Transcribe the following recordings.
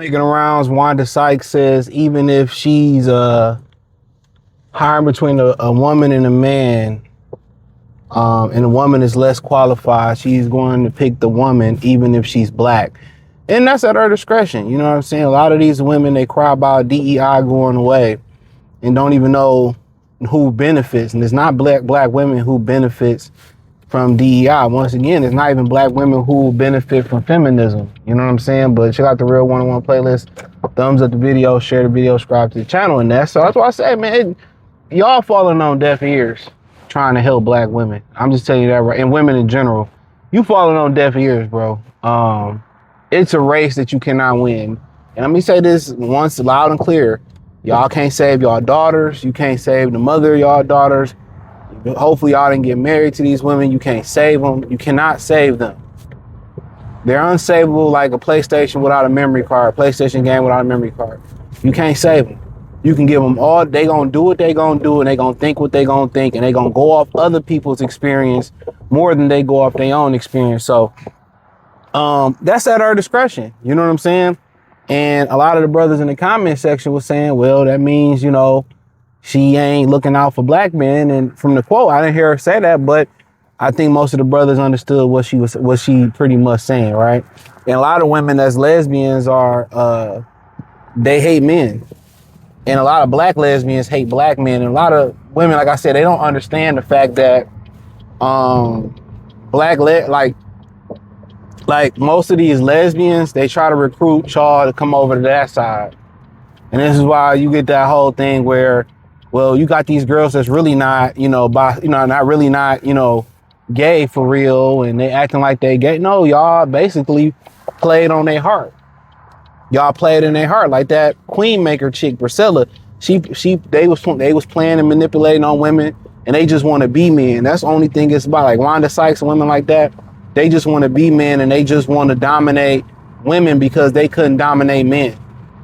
Making the rounds, Wanda Sykes says even if she's hiring between a woman and a man, and the woman is less qualified, she's going to pick the woman even if she's black. And that's at her discretion. You know what I'm saying? A lot of these women, they cry about DEI going away and don't even know who benefits. And it's not black women who benefits from DEI. Once again, it's not even black women who benefit from feminism. You know what I'm saying? But check out the Real 101 playlist. Thumbs up the video, share the video, subscribe to the channel, and that's why I say, man, y'all falling on deaf ears trying to help black women. I'm just telling you that, right? And women in general, you falling on deaf ears, bro. It's a race that you cannot win. And let me say this once loud and clear. Y'all can't save y'all daughters. You can't save the mother of y'all daughters. Hopefully y'all didn't get married to these women. You can't save them. You cannot save them. They're unsavable like a PlayStation without a memory card, PlayStation game without a memory card. You can't save them. You can give them all, they gonna do what they gonna do, and they gonna think what they gonna think, and they gonna go off other people's experience more than they go off their own experience. So that's at our discretion. You know what I'm saying? And a lot of the brothers in the comment section was saying, well, that means, you know, she ain't looking out for black men. And from the quote, I didn't hear her say that, but I think most of the brothers understood what she pretty much saying, right? And a lot of women that's lesbians are, they hate men. And a lot of black lesbians hate black men. And a lot of women, like I said, they don't understand the fact that like most of these lesbians, they try to recruit y'all to come over to that side. And this is why you get that whole thing where, well, you got these girls that's really not, not gay for real, and they acting like they gay. No, y'all basically played on their heart. Y'all played in their heart, like that queen maker chick, Priscilla. They was playing and manipulating on women, and they just want to be men. That's the only thing it's about. Like Wanda Sykes and women like that, they just want to be men, and they just want to dominate women because they couldn't dominate men.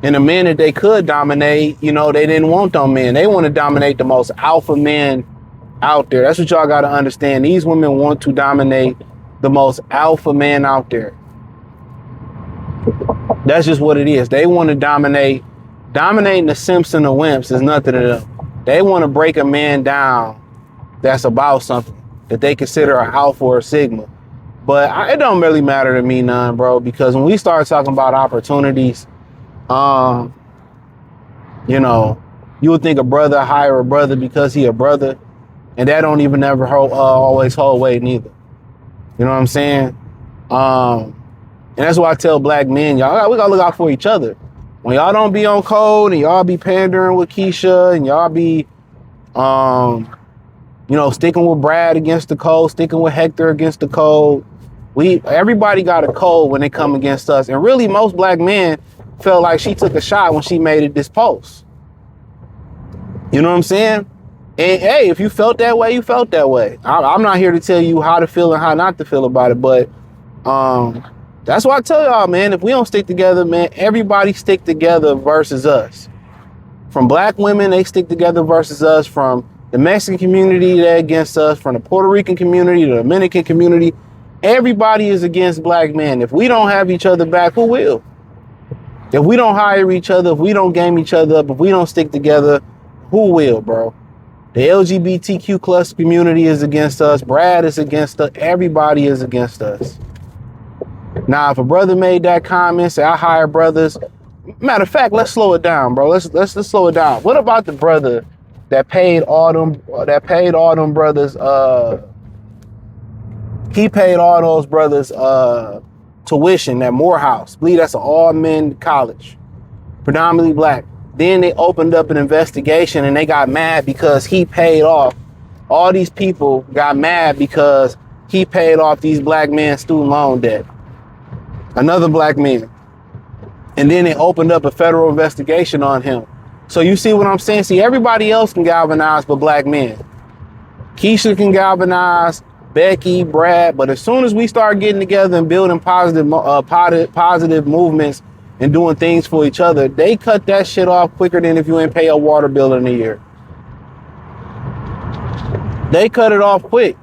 And the men that they could dominate, they didn't want them men. They want to dominate the most alpha men out there. That's what y'all got to understand. These women want to dominate the most alpha man out there. That's just what it is. They want to dominate. Dominating the simps and the wimps is nothing to them. They want to break a man down that's about something that they consider an alpha or a sigma. But it don't really matter to me none, bro, because when we start talking about opportunities, you would think a brother hire a brother because he a brother, and that don't even ever always hold weight neither. You know what I'm saying? And that's why I tell black men, y'all, we gotta look out for each other. When y'all don't be on code and y'all be pandering with Keisha and y'all be, sticking with Brad against the code, sticking with Hector against the code. Everybody got a code when they come against us. And really, most black men felt like she took a shot when she made this post. You know what I'm saying? And hey, if you felt that way, you felt that way. I'm not here to tell you how to feel and how not to feel about it, but that's why I tell y'all, man, if we don't stick together, man, everybody stick together versus us. From black women, they stick together versus us. From the Mexican community, they're against us. From the Puerto Rican community, the Dominican community, everybody is against black men. If we don't have each other back, who will? If we don't hire each other, if we don't game each other up, if we don't stick together, who will, bro? The LGBTQ plus community is against us. Brad is against us. Everybody is against us. Now, if a brother made that comment, say I hire brothers. Matter of fact, let's slow it down, bro. Let's slow it down. What about the brother that paid all them brothers? He paid all those brothers tuition at Morehouse. I believe that's an all-men college, predominantly black. Then they opened up an investigation and they got mad because he paid off. All these people got mad because he paid off these black men's student loan debt. Another black man. And then they opened up a federal investigation on him. So you see what I'm saying? See, everybody else can galvanize but black men. Keisha can galvanize, Becky, Brad, but as soon as we start getting together and building positive movements and doing things for each other, they cut that shit off quicker than if you ain't pay a water bill in a year. They cut it off quick.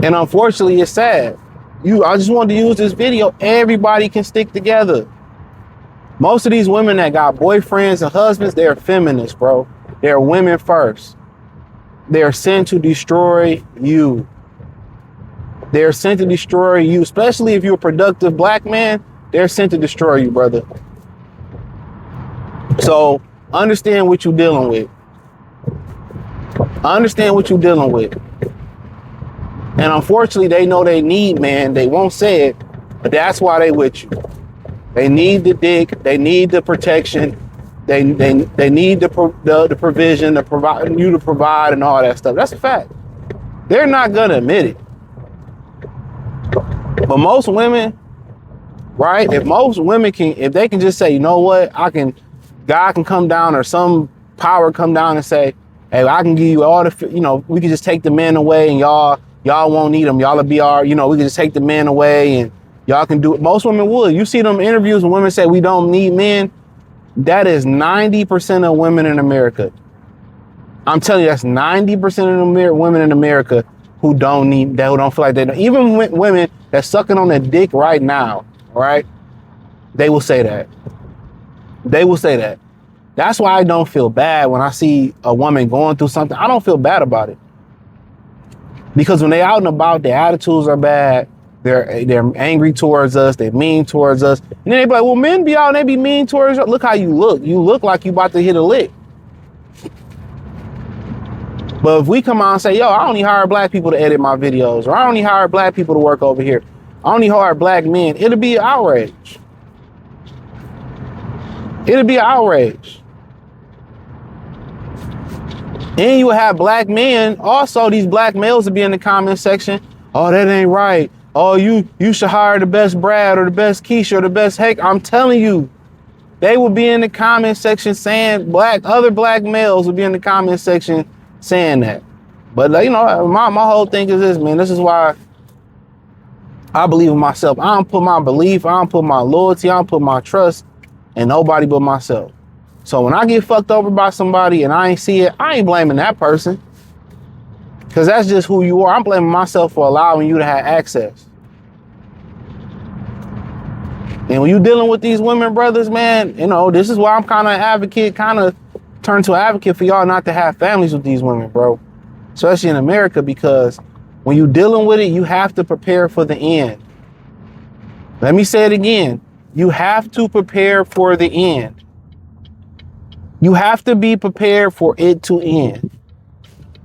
And unfortunately, it's sad. I just wanted to use this video. Everybody can stick together. Most of these women that got boyfriends and husbands, they're feminists, bro. They're women first. They're sent to destroy you. They're sent to destroy you, especially if you're a productive black man. They're sent to destroy you, brother. So understand what you're dealing with. Understand what you're dealing with. And unfortunately, they know they need, man. They won't say it, but that's why they with you. They need the dick. They need the protection. They need the provision to provide you to provide and all that stuff. That's a fact. They're not gonna admit it. But most women, right? If most women if they can just say, you know what, God can come down, or some power come down and say, hey, I can give you all the, we can just take the men away and y'all won't need them. Y'all will be we can just take the men away and y'all can do it. Most women would. You see them interviews when women say we don't need men. That is 90% of women in America. I'm telling you, that's 90% of the women in America who don't feel like they don't. Even women that's sucking on their dick right now, right? They will say that. They will say that. That's why I don't feel bad when I see a woman going through something. I don't feel bad about it. Because when they out and about, their attitudes are bad. They're angry towards us. They're mean towards us. And then they be like, well, men be out and they be mean towards you. Look how you look. You look like you about to hit a lick. But if we come out and say, yo, I only hire black people to edit my videos, or I only hire black people to work over here, I only hire black men, it'll be an outrage. It'll be an outrage. And you will have black men, also these black males will be in the comment section. Oh, that ain't right. Oh, you should hire the best Brad or the best Keisha or the best Hank. I'm telling you, they will be in the comment section saying other black males will be in the comment section saying that. But my whole thing is this, man. This is why I believe in myself. I don't put my belief, I don't put my loyalty, I don't put my trust in nobody but myself. So when I get fucked over by somebody and I ain't see it, I ain't blaming that person. Because that's just who you are. I'm blaming myself for allowing you to have access. And when you're dealing with these women, brothers, man, this is why I'm kind of turn to an advocate for y'all not to have families with these women, bro. Especially in America, because when you're dealing with it, you have to prepare for the end. Let me say it again. You have to prepare for the end. You have to be prepared for it to end.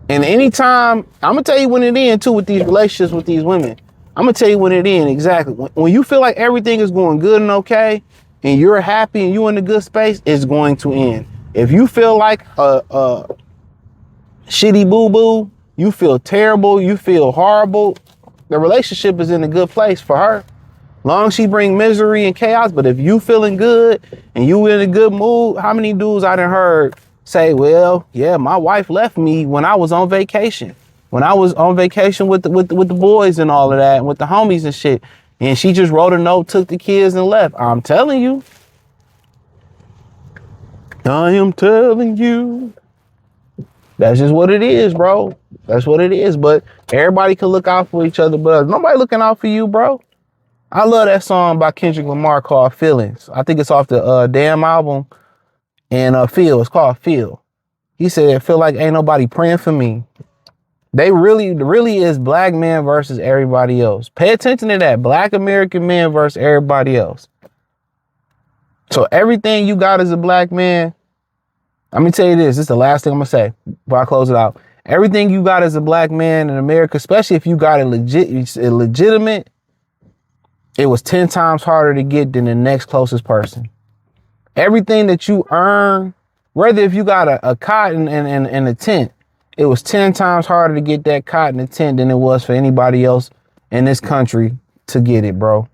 And anytime, I'm going to tell you when it ends too with these relationships with these women. I'm going to tell you when it ends exactly. When you feel like everything is going good and okay, and you're happy and you're in a good space, it's going to end. If you feel like a shitty boo-boo, you feel terrible, you feel horrible, the relationship is in a good place for her. Long as she bring misery and chaos, but if you feeling good and you in a good mood, how many dudes I done heard say, well, yeah, my wife left me when I was on vacation. When I was on vacation with the boys and all of that, and with the homies and shit. And she just wrote a note, took the kids and left. I'm telling you. I am telling you. That's just what it is, bro. That's what it is. But everybody can look out for each other, but nobody looking out for you, bro. I love that song by Kendrick Lamar called Feelings. I think it's off the Damn album. And Feel, it's called Feel. He said, feel like ain't nobody praying for me. They really is black men versus everybody else. Pay attention to that. Black American men versus everybody else. So everything you got as a black man, let me tell you this. This is the last thing I'm going to say before I close it out. Everything you got as a black man in America, especially if you got a legitimate, it was 10 times harder to get than the next closest person. Everything that you earn, whether if you got a cot and a tent, it was 10 times harder to get that cot and a tent than it was for anybody else in this country to get it, bro.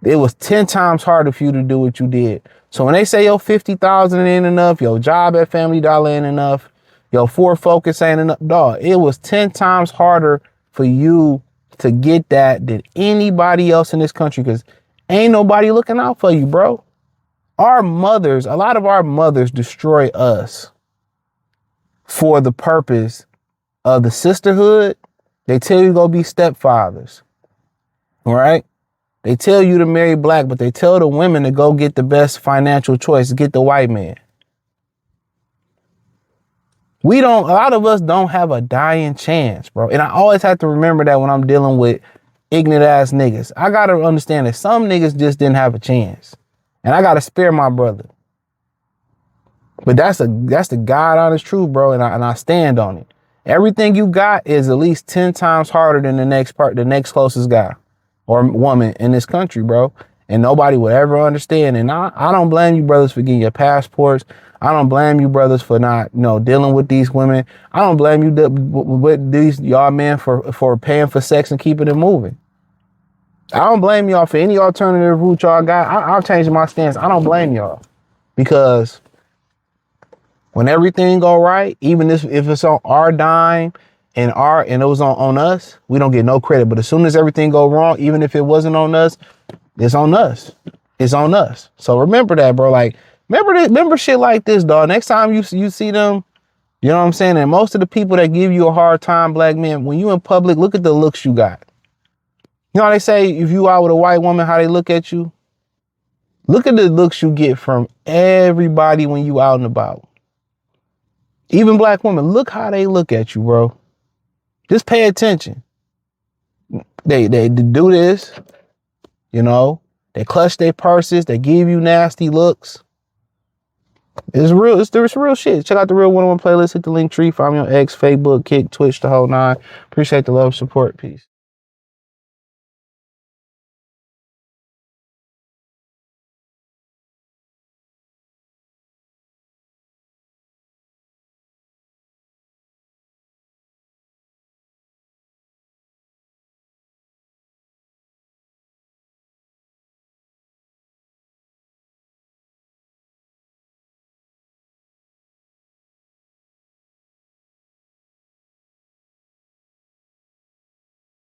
It was 10 times harder for you to do what you did. So when they say your 50,000 ain't enough, your job at Family Dollar ain't enough, your Ford Focus ain't enough, dog, it was 10 times harder for you to get that than anybody else in this country, because ain't nobody looking out for you, bro. Our mothers, a lot of our mothers destroy us for the purpose of the sisterhood. They tell you to go be stepfathers. All right. They tell you to marry black, but they tell the women to go get the best financial choice, get the white man. A lot of us don't have a dying chance, bro. And I always have to remember that when I'm dealing with ignorant ass niggas. I gotta understand that some niggas just didn't have a chance. And I gotta spare my brother. But that's the God honest truth, bro. And I stand on it. Everything you got is at least 10 times harder than the next closest guy or woman in this country, bro. And nobody would ever understand. And I don't blame you brothers for getting your passports. I don't blame you brothers for not, dealing with these women. I don't blame you with these y'all men for paying for sex and keeping it moving. I don't blame y'all for any alternative route y'all got. I'll change my stance. I don't blame y'all because when everything go right, even if it's on our dime and it was on us, we don't get no credit. But as soon as everything go wrong, even if it wasn't on us, it's on us. It's on us. So remember that, bro. Like, remember shit like this, dog. Next time you see them, you know what I'm saying? And most of the people that give you a hard time, black men, when you in public, look at the looks you got. You know how they say if you out with a white woman, how they look at you? Look at the looks you get from everybody when you out and about. Even black women, look how they look at you, bro. Just pay attention. They do this, they clutch their purses, they give you nasty looks. It's real shit. Check out the Real 101 playlist, hit the link tree, find me on X, Facebook, Kick, Twitch, the whole nine. Appreciate the love, support, peace.